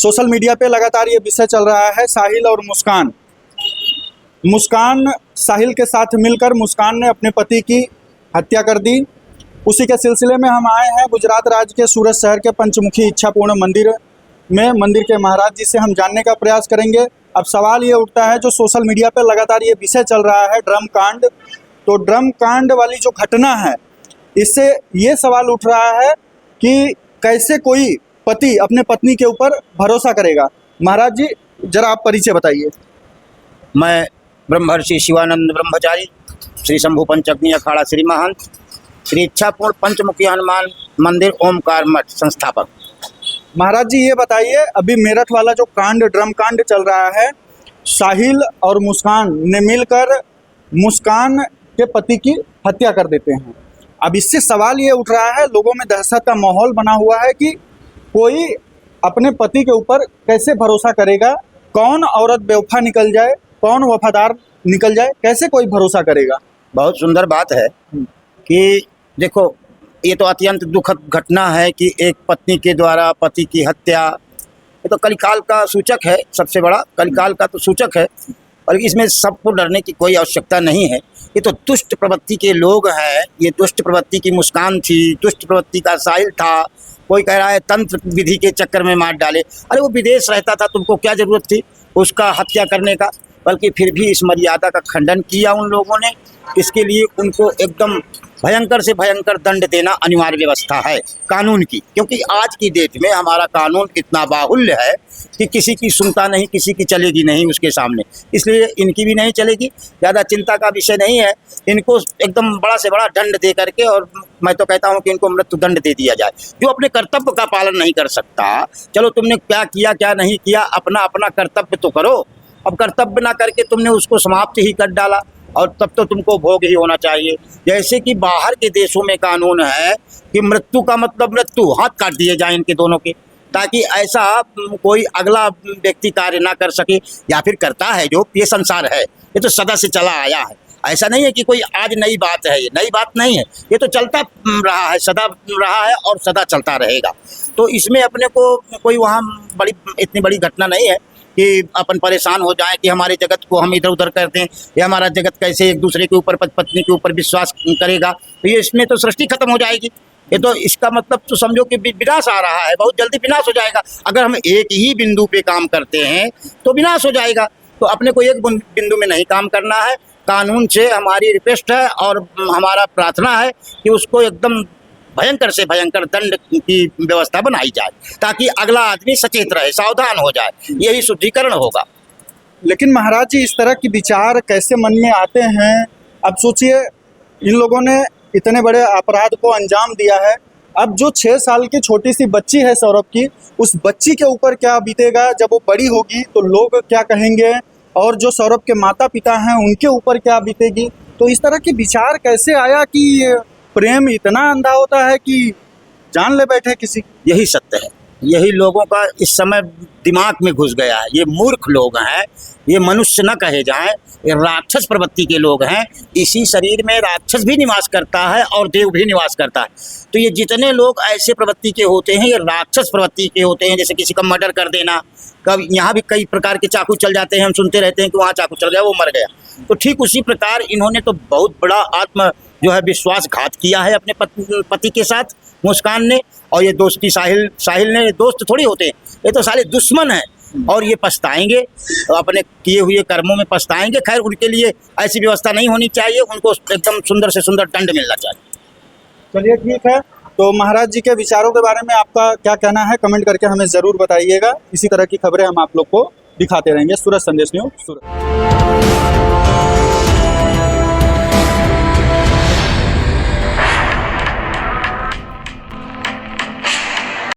Social media पे लगातार ये विषय चल रहा है साहिल और मुस्कान। मुस्कान साहिल के साथ मिलकर मुस्कान ने अपने पति की हत्या कर दी। उसी के सिलसिले में हम आए हैं गुजरात राज्य के सूरत शहर के पंचमुखी इच्छापूर्ण मंदिर में। मंदिर के महाराज जी से हम जानने का प्रयास करेंगे। अब सवाल ये उठता है, जो सोशल मीडिया पे लगातार ये विषय चल रहा है ड्रम कांड, तो ड्रम कांड वाली जो घटना है, इससे ये सवाल उठ रहा है कि कैसे कोई पति अपने पत्नी के ऊपर भरोसा करेगा। महाराज जी जरा आप परिचय बताइए। मैं ब्रह्मर्षि शिवानंद ब्रह्मचारी, श्री शंभु पंचअग्नि अखाड़ा श्री महंत, श्री इच्छापूर्ण पंचमुखी हनुमान मंदिर ओमकार मठ संस्थापक। महाराज जी ये बताइए, अभी मेरठ वाला जो कांड ड्रम कांड चल रहा है, साहिल और मुस्कान ने मिलकर मुस्कान के पति की हत्या कर देते हैं। अब इससे सवाल ये उठ रहा है, लोगों में दहशत का माहौल बना हुआ है कि कोई अपने पति के ऊपर कैसे भरोसा करेगा, कौन औरत बेवफा निकल जाए, कौन वफादार निकल जाए, कैसे कोई भरोसा करेगा। बहुत सुंदर बात है कि देखो, ये तो अत्यंत दुखद घटना है कि एक पत्नी के द्वारा पति की हत्या। ये तो कलिकाल का सूचक है, सबसे बड़ा कलिकाल का तो सूचक है, और इसमें सबको डरने की कोई आवश्यकता नहीं है। ये तो दुष्ट प्रवृत्ति के लोग हैं। ये दुष्ट प्रवृत्ति की मुस्कान थी, दुष्ट प्रवृत्ति का साहिल था। कोई कह रहा है तंत्र विधि के चक्कर में मार डाले। अरे वो विदेश रहता था, तुमको क्या जरूरत थी उसका हत्या करने का। बल्कि फिर भी इस मर्यादा का खंडन किया उन लोगों ने। इसके लिए उनको एकदम भयंकर से भयंकर दंड देना अनिवार्य व्यवस्था है कानून की, क्योंकि आज की डेट में हमारा कानून इतना बाहुल्य है कि किसी की सुनता नहीं, किसी की चलेगी नहीं उसके सामने। इसलिए इनकी भी नहीं चलेगी, ज़्यादा चिंता का विषय नहीं है। इनको एकदम बड़ा से बड़ा दंड दे करके, और मैं तो कहता हूँ कि इनको मृत्यु दंड दे दिया जाए। जो अपने कर्तव्य का पालन नहीं कर सकता, चलो तुमने क्या किया क्या नहीं किया, अपना अपना कर्तव्य तो करो। अब कर्तव्य ना करके तुमने उसको समाप्त ही कर डाला, और तब तो तुमको भोग ही होना चाहिए। जैसे कि बाहर के देशों में कानून है कि मृत्यु का मतलब मृत्यु, हाथ काट दिए जाए इनके दोनों के, ताकि ऐसा कोई अगला व्यक्ति कार्य ना कर सके, या फिर करता है जो। ये संसार है, ये तो सदा से चला आया है। ऐसा नहीं है कि कोई आज नई बात है, ये नई बात नहीं है, ये तो चलता रहा है, सदा रहा है और सदा चलता रहेगा। तो इसमें अपने को कोई वहाँ इतनी बड़ी घटना नहीं है कि अपन परेशान हो जाएं कि हमारे जगत को हम इधर उधर कर दें, या हमारा जगत कैसे एक दूसरे के ऊपर पत्नी के ऊपर विश्वास करेगा। तो ये इसमें तो सृष्टि खत्म हो जाएगी। ये तो इसका मतलब तो समझो कि विनाश आ रहा है, बहुत जल्दी विनाश हो जाएगा। अगर हम एक ही बिंदु पे काम करते हैं तो विनाश हो जाएगा। तो अपने को एक बिंदु में नहीं काम करना है। कानून से हमारी रिक्वेस्ट है और हमारा प्रार्थना है कि उसको एकदम भयंकर से भयंकर दंड की व्यवस्था बनाई जाए, ताकि अगला आदमी सचेत रहे, सावधान हो जाए। यही शुद्धिकरण होगा। लेकिन महाराज जी इस तरह के विचार कैसे मन में आते हैं? अब सोचिए, इन लोगों ने इतने बड़े अपराध को अंजाम दिया है। अब जो 6 साल की छोटी सी बच्ची है सौरभ की, उस बच्ची के ऊपर क्या बीतेगा जब वो बड़ी होगी, तो लोग क्या कहेंगे, और जो सौरभ के माता पिता हैं उनके ऊपर क्या बीतेगी। तो इस तरह के विचार कैसे आया कि प्रेम इतना अंधा होता है कि जान ले बैठे किसी। यही सत्य है, यही लोगों का इस समय दिमाग में घुस गया है। ये मूर्ख लोग हैं, ये मनुष्य न कहे जाएं, ये राक्षस प्रवृत्ति के लोग हैं। इसी शरीर में राक्षस भी निवास करता है और देव भी निवास करता है। तो ये जितने लोग ऐसे प्रवृत्ति के होते हैं, ये राक्षस प्रवृत्ति के होते हैं। जैसे किसी का मर्डर कर देना, कब यहाँ भी कई प्रकार के चाकू चल जाते हैं, हम सुनते रहते हैं कि वहाँ चाकू चल गया, वो मर गया। तो ठीक उसी प्रकार इन्होंने तो बहुत बड़ा आत्म जो है विश्वासघात किया है अपने पति के साथ, मुस्कान ने। और ये दोस्ती साहिल ने, दोस्त थोड़ी होते हैं, ये तो साले दुश्मन हैं। और ये पछताएंगे, तो अपने किए हुए कर्मों में पछताएंगे। खैर, उनके लिए ऐसी व्यवस्था नहीं होनी चाहिए, उनको एकदम सुंदर से सुंदर दंड मिलना चाहिए। चलिए ठीक है, तो महाराज जी के विचारों के बारे में आपका क्या कहना है, कमेंट करके हमें ज़रूर बताइएगा। इसी तरह की खबरें हम आप लोग को दिखाते रहेंगे। सूरज संदेश न्यूज़ सूरत।